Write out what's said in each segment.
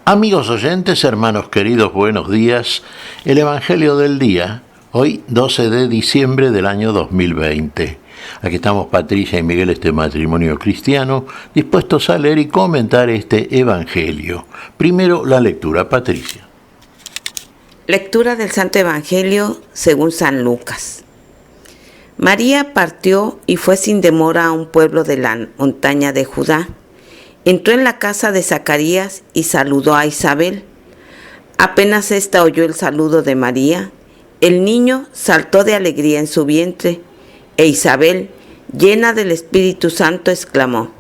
Amigos oyentes, hermanos queridos, buenos días. El Evangelio del día, hoy 12 de diciembre del año 2020. Aquí estamos Patricia y Miguel, este matrimonio cristiano, dispuestos a leer y comentar este Evangelio. Primero la lectura, Patricia. Lectura del Santo Evangelio según San Lucas. María partió y fue sin demora a un pueblo de la montaña de Judá. Entró en la casa de Zacarías y saludó a Isabel. Apenas ésta oyó el saludo de María, el niño saltó de alegría en su vientre, e Isabel, llena del Espíritu Santo, exclamó: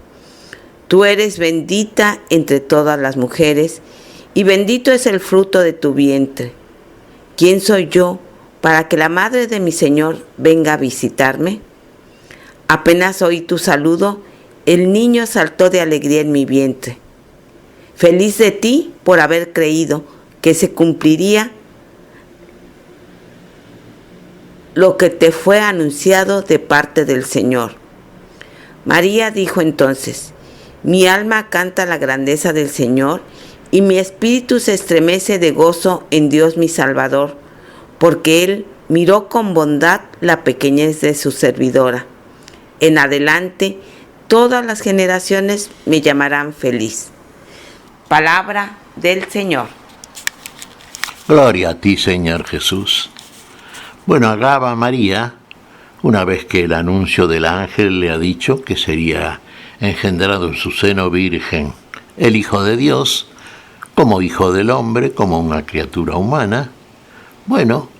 Tú eres bendita entre todas las mujeres, y bendito es el fruto de tu vientre. ¿Quién soy yo para que la madre de mi Señor venga a visitarme? Apenas oí tu saludo, el niño saltó de alegría en mi vientre. Feliz de ti por haber creído que se cumpliría lo que te fue anunciado de parte del Señor. María dijo entonces: Mi alma canta la grandeza del Señor, y mi espíritu se estremece de gozo en Dios mi Salvador, porque Él miró con bondad la pequeñez de su servidora. En adelante, todas las generaciones me llamarán feliz. Palabra del Señor. Gloria a ti, Señor Jesús. Bueno, acá va María, una vez que el anuncio del ángel le ha dicho que sería engendrado en su seno virgen el Hijo de Dios, como hijo del hombre, como una criatura humana. Bueno,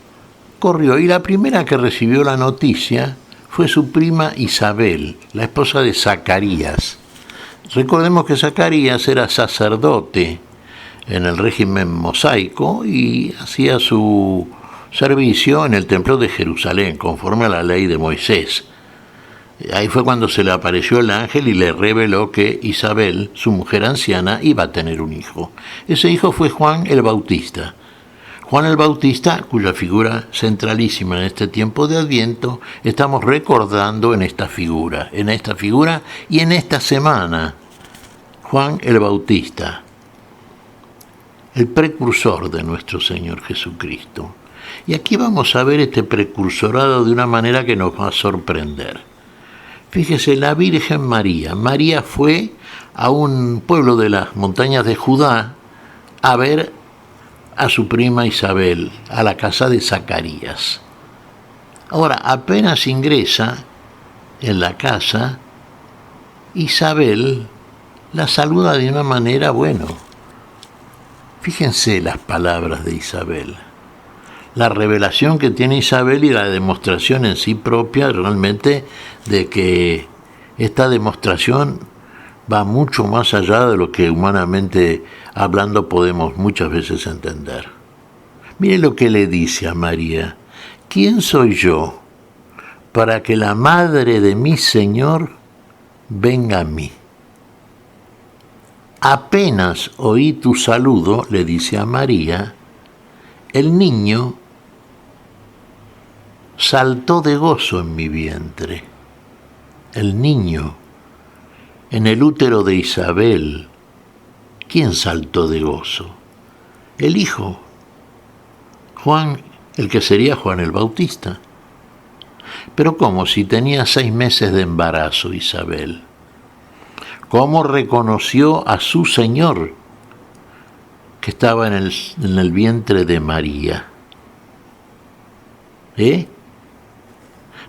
corrió, y la primera que recibió la noticia fue su prima Isabel, la esposa de Zacarías. Recordemos que Zacarías era sacerdote en el régimen mosaico y hacía su servicio en el templo de Jerusalén, conforme a la ley de Moisés. Ahí fue cuando se le apareció el ángel y le reveló que Isabel, su mujer anciana, iba a tener un hijo. Ese hijo fue Juan el Bautista. Juan el Bautista, cuya figura centralísima en este tiempo de Adviento estamos recordando en esta figura y en esta semana. Juan el Bautista, el precursor de nuestro Señor Jesucristo. Y aquí vamos a ver este precursorado de una manera que nos va a sorprender. Fíjese, la Virgen María. María fue a un pueblo de las montañas de Judá a ver a su prima Isabel, a la casa de Zacarías. Ahora, apenas ingresa en la casa, Isabel la saluda de una manera, bueno, fíjense las palabras de Isabel. La revelación que tiene Isabel y la demostración en sí propia realmente de que esta demostración va mucho más allá de lo que humanamente hablando podemos muchas veces entender. Mire lo que le dice a María: ¿Quién soy yo para que la madre de mi Señor venga a mí? Apenas oí tu saludo, le dice a María, el niño saltó de gozo en mi vientre. El niño en el útero de Isabel. ¿Quién saltó de gozo? El hijo, Juan, el que sería Juan el Bautista. Pero ¿cómo? Si tenía 6 meses de embarazo Isabel. ¿Cómo reconoció a su Señor que estaba en el vientre de María?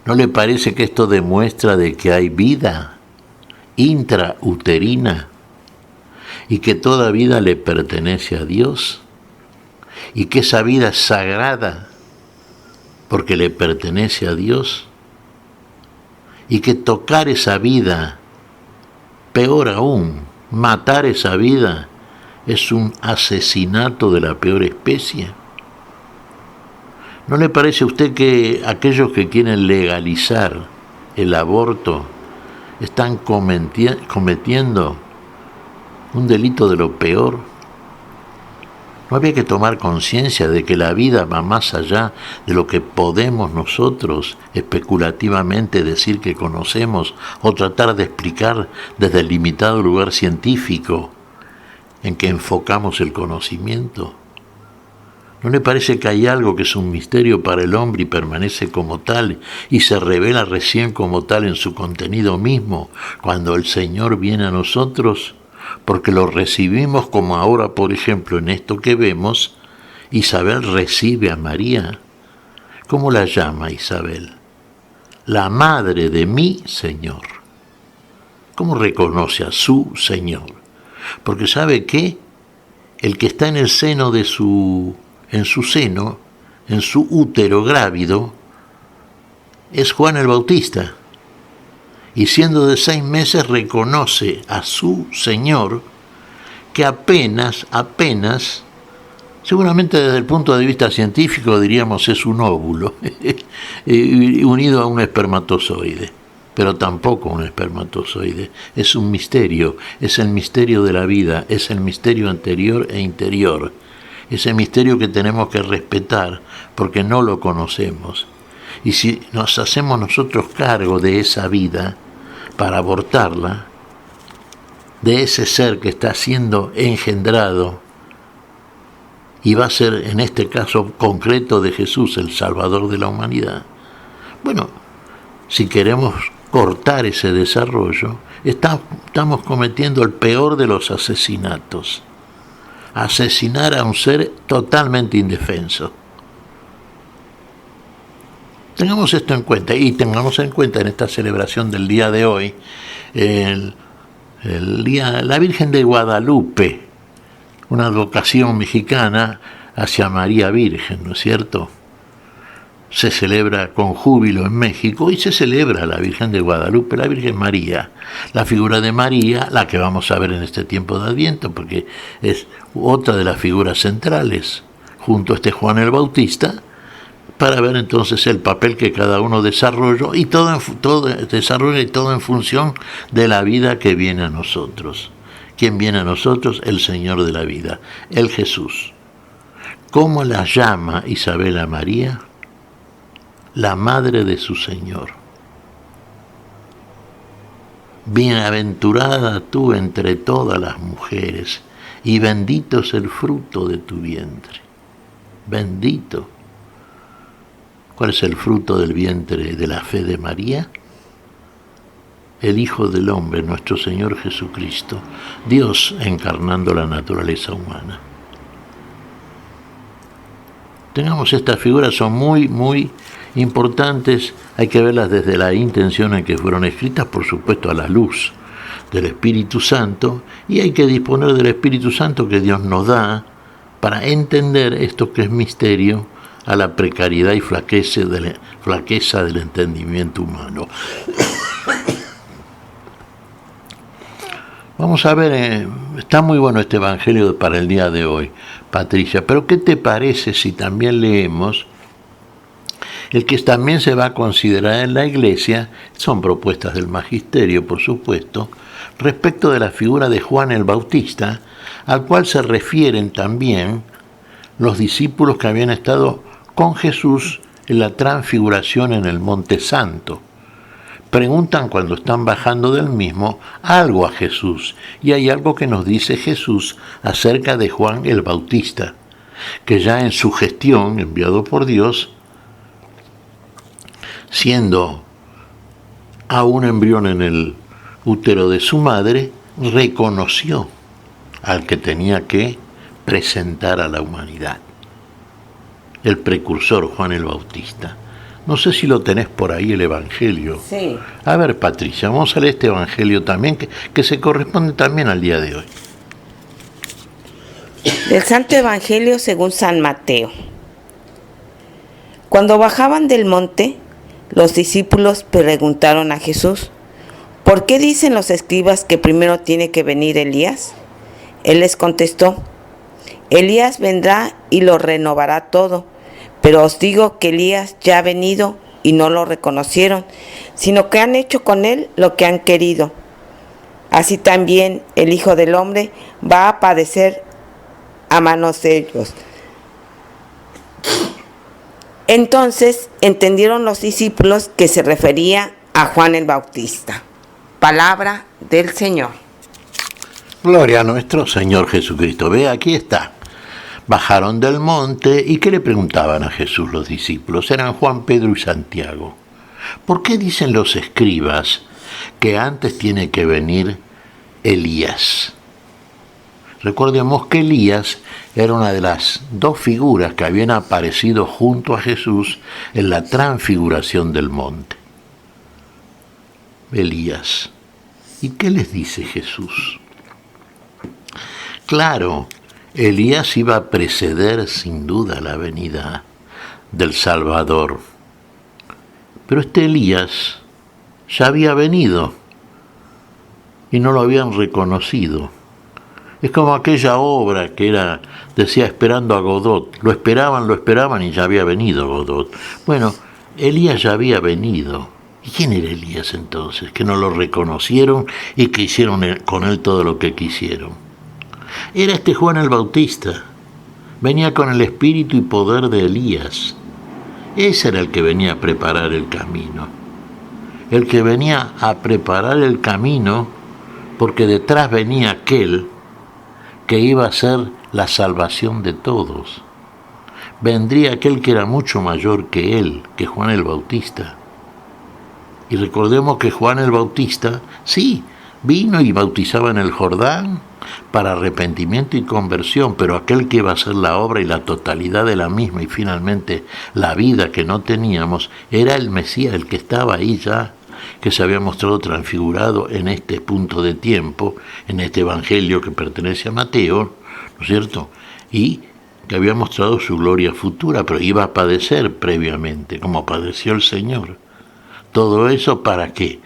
¿No le parece que esto demuestra de que hay vida intrauterina y que toda vida le pertenece a Dios y que esa vida es sagrada porque le pertenece a Dios y que tocar esa vida, peor aún, matar esa vida, es un asesinato de la peor especie? ¿No le parece a usted que aquellos que quieren legalizar el aborto están cometiendo un delito de lo peor? ¿No había que tomar conciencia de que la vida va más allá de lo que podemos nosotros especulativamente decir que conocemos o tratar de explicar desde el limitado lugar científico? en que enfocamos el conocimiento? ¿No le parece que hay algo que es un misterio para el hombre y permanece como tal y se revela recién como tal en su contenido mismo cuando el Señor viene a nosotros? Porque lo recibimos como ahora, por ejemplo, en esto que vemos, Isabel recibe a María. ¿Cómo la llama Isabel? La madre de mi Señor. ¿Cómo reconoce a su Señor? Porque sabe que el que está en el seno de en su seno, en su útero grávido, es Juan el Bautista. Y siendo de 6 meses reconoce a su Señor, que apenas, seguramente desde el punto de vista científico diríamos es un óvulo, unido a un espermatozoide, pero tampoco un espermatozoide, es un misterio, es el misterio de la vida, es el misterio anterior e interior, ese misterio que tenemos que respetar porque no lo conocemos. Y si nos hacemos nosotros cargo de esa vida para abortarla, de ese ser que está siendo engendrado y va a ser en este caso concreto de Jesús el Salvador de la humanidad, bueno, si queremos cortar ese desarrollo, estamos cometiendo el peor de los asesinatos. Asesinar a un ser totalmente indefenso. Tengamos esto en cuenta y tengamos en cuenta en esta celebración del día de hoy la Virgen de Guadalupe, una advocación mexicana hacia María Virgen, ¿no es cierto? Se celebra con júbilo en México y se celebra la Virgen de Guadalupe, la Virgen María, la figura de María, la que vamos a ver en este tiempo de Adviento, porque es otra de las figuras centrales, junto a este Juan el Bautista, para ver entonces el papel que cada uno desarrolla y todo en función de la vida que viene a nosotros. ¿Quién viene a nosotros? El Señor de la vida, el Jesús. ¿Cómo la llama Isabel a María? La madre de su Señor. Bienaventurada tú entre todas las mujeres, y bendito es el fruto de tu vientre. Bendito. ¿Cuál es el fruto del vientre de la fe de María? El Hijo del Hombre, nuestro Señor Jesucristo, Dios encarnando la naturaleza humana. Tengamos estas figuras, son muy importantes, hay que verlas desde la intención en que fueron escritas, por supuesto a la luz del Espíritu Santo, y hay que disponer del Espíritu Santo que Dios nos da para entender esto que es misterio a la precariedad y flaqueza del entendimiento humano. Vamos a ver, está muy bueno este Evangelio para el día de hoy, Patricia, pero ¿qué te parece si también leemos el que también se va a considerar en la Iglesia? Son propuestas del Magisterio, por supuesto, respecto de la figura de Juan el Bautista, al cual se refieren también los discípulos que habían estado con Jesús en la transfiguración en el Monte Santo. Preguntan cuando están bajando del mismo algo a Jesús, y hay algo que nos dice Jesús acerca de Juan el Bautista, que ya en su gestión, enviado por Dios, siendo aún embrión en el útero de su madre, reconoció al que tenía que presentar a la humanidad, el precursor Juan el Bautista. No sé si lo tenés por ahí el Evangelio. Sí. A ver, Patricia, vamos a leer este Evangelio también, que se corresponde también al día de hoy. Del Santo Evangelio según San Mateo. Cuando bajaban del monte, los discípulos preguntaron a Jesús: ¿por qué dicen los escribas que primero tiene que venir Elías? Él les contestó: Elías vendrá y lo renovará todo. Pero os digo que Elías ya ha venido y no lo reconocieron, sino que han hecho con él lo que han querido. Así también el Hijo del Hombre va a padecer a manos de ellos. Entonces entendieron los discípulos que se refería a Juan el Bautista. Palabra del Señor. Gloria a nuestro Señor Jesucristo. Ve, aquí está. Bajaron del monte y ¿qué le preguntaban a Jesús los discípulos? Eran Juan, Pedro y Santiago. ¿Por qué dicen los escribas que antes tiene que venir Elías? Recordemos que Elías era una de las dos figuras que habían aparecido junto a Jesús en la transfiguración del monte. Elías. ¿Y qué les dice Jesús? Claro, Elías iba a preceder sin duda la venida del Salvador. Pero este Elías ya había venido y no lo habían reconocido. Es como aquella obra que decía esperando a Godot. Lo esperaban y ya había venido Godot. Bueno, Elías ya había venido. ¿Y quién era Elías entonces? Que no lo reconocieron y que hicieron con él todo lo que quisieron. Era este Juan el Bautista. Venía con el espíritu y poder de Elías. Ese era el que venía a preparar el camino. El que venía a preparar el camino porque detrás venía aquel que iba a ser la salvación de todos. Vendría aquel que era mucho mayor que él, que Juan el Bautista. Y recordemos que Juan el Bautista, sí, vino y bautizaba en el Jordán para arrepentimiento y conversión, pero aquel que iba a hacer la obra y la totalidad de la misma y finalmente la vida que no teníamos, era el Mesías, el que estaba ahí ya, que se había mostrado transfigurado en este punto de tiempo, en este evangelio que pertenece a Mateo, ¿no es cierto? Y que había mostrado su gloria futura, pero iba a padecer previamente, como padeció el Señor. ¿Todo eso para qué?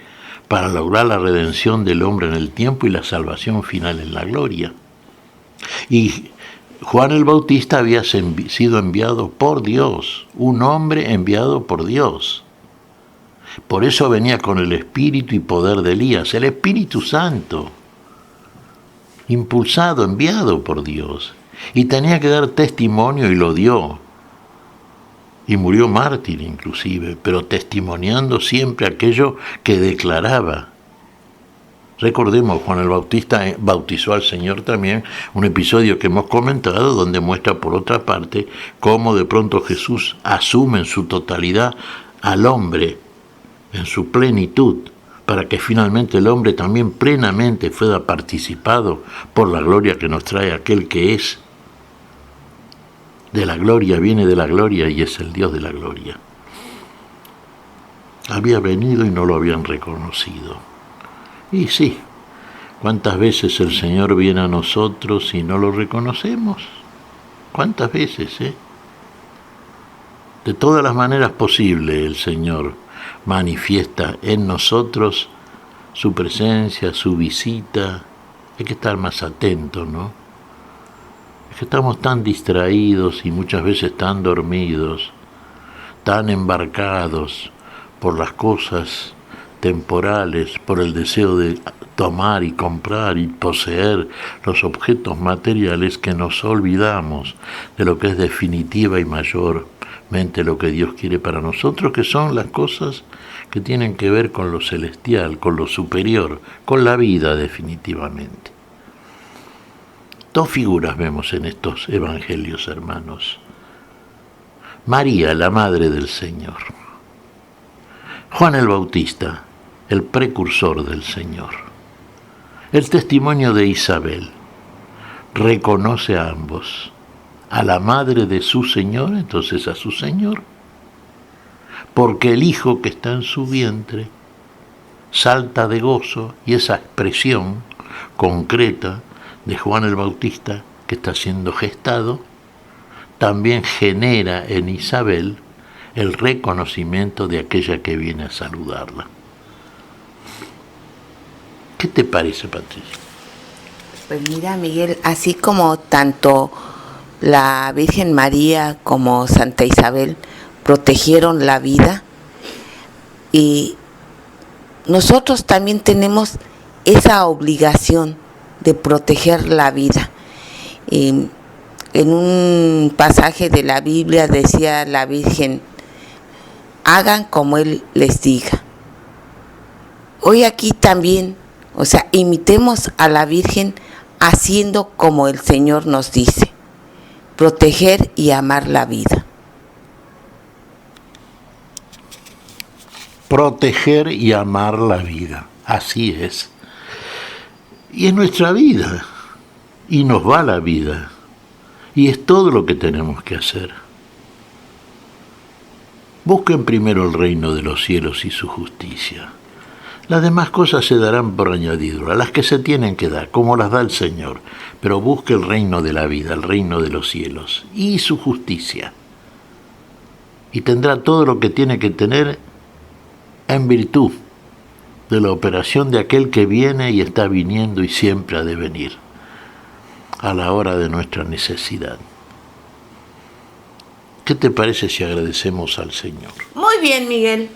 Para lograr la redención del hombre en el tiempo y la salvación final en la gloria. Y Juan el Bautista había sido enviado por Dios, un hombre enviado por Dios. Por eso venía con el espíritu y poder de Elías, el Espíritu Santo, impulsado, enviado por Dios. Y tenía que dar testimonio y lo dio. Y murió mártir inclusive, pero testimoniando siempre aquello que declaraba. Recordemos, Juan el Bautista bautizó al Señor también, un episodio que hemos comentado donde muestra por otra parte cómo de pronto Jesús asume en su totalidad al hombre, en su plenitud, para que finalmente el hombre también plenamente fuera participado por la gloria que nos trae aquel que es de la gloria, viene de la gloria y es el Dios de la gloria. Había venido y no lo habían reconocido. Y sí, ¿cuántas veces el Señor viene a nosotros y no lo reconocemos? ¿Cuántas veces, De todas las maneras posibles el Señor manifiesta en nosotros su presencia, su visita. Hay que estar más atentos, ¿no? Es que estamos tan distraídos y muchas veces tan dormidos, tan embarcados por las cosas temporales, por el deseo de tomar y comprar y poseer los objetos materiales, que nos olvidamos de lo que es definitiva y mayormente lo que Dios quiere para nosotros, que son las cosas que tienen que ver con lo celestial, con lo superior, con la vida definitivamente. Dos figuras vemos en estos evangelios, hermanos. María, la madre del Señor. Juan el Bautista, el precursor del Señor. El testimonio de Isabel reconoce a ambos, a la madre de su Señor, entonces a su Señor, porque el hijo que está en su vientre salta de gozo, y esa expresión concreta de Juan el Bautista que está siendo gestado también genera en Isabel el reconocimiento de aquella que viene a saludarla. ¿Qué te parece, Patricia? Pues mira, Miguel, así como tanto la Virgen María como Santa Isabel protegieron la vida, y nosotros también tenemos esa obligación de proteger la vida. En un pasaje de la Biblia decía la Virgen: hagan como Él les diga. Hoy aquí también, imitemos a la Virgen haciendo como el Señor nos dice, proteger y amar la vida. Proteger y amar la vida, así es. Y es nuestra vida, y nos va la vida, y es todo lo que tenemos que hacer. Busquen primero el reino de los cielos y su justicia. Las demás cosas se darán por añadidura, las que se tienen que dar, como las da el Señor. Pero busque el reino de la vida, el reino de los cielos y su justicia. Y tendrá todo lo que tiene que tener en virtud de la operación de aquel que viene y está viniendo y siempre ha de venir a la hora de nuestra necesidad. ¿Qué te parece si agradecemos al Señor? Muy bien, Miguel.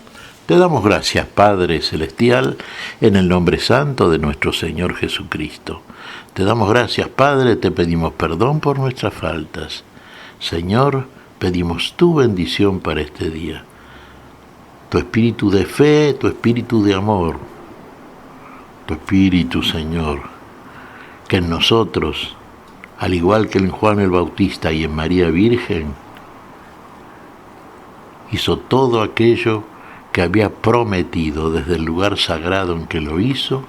Te damos gracias, Padre Celestial, en el nombre santo de nuestro Señor Jesucristo. Te damos gracias, Padre, te pedimos perdón por nuestras faltas. Señor, pedimos tu bendición para este día. Tu espíritu de fe, tu espíritu de amor, tu espíritu, Señor, que en nosotros, al igual que en Juan el Bautista y en María Virgen, hizo todo aquello que había prometido desde el lugar sagrado en que lo hizo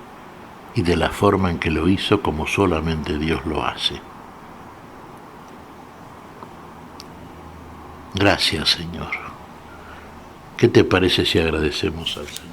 y de la forma en que lo hizo como solamente Dios lo hace. Gracias, Señor. ¿Qué te parece si agradecemos al Señor?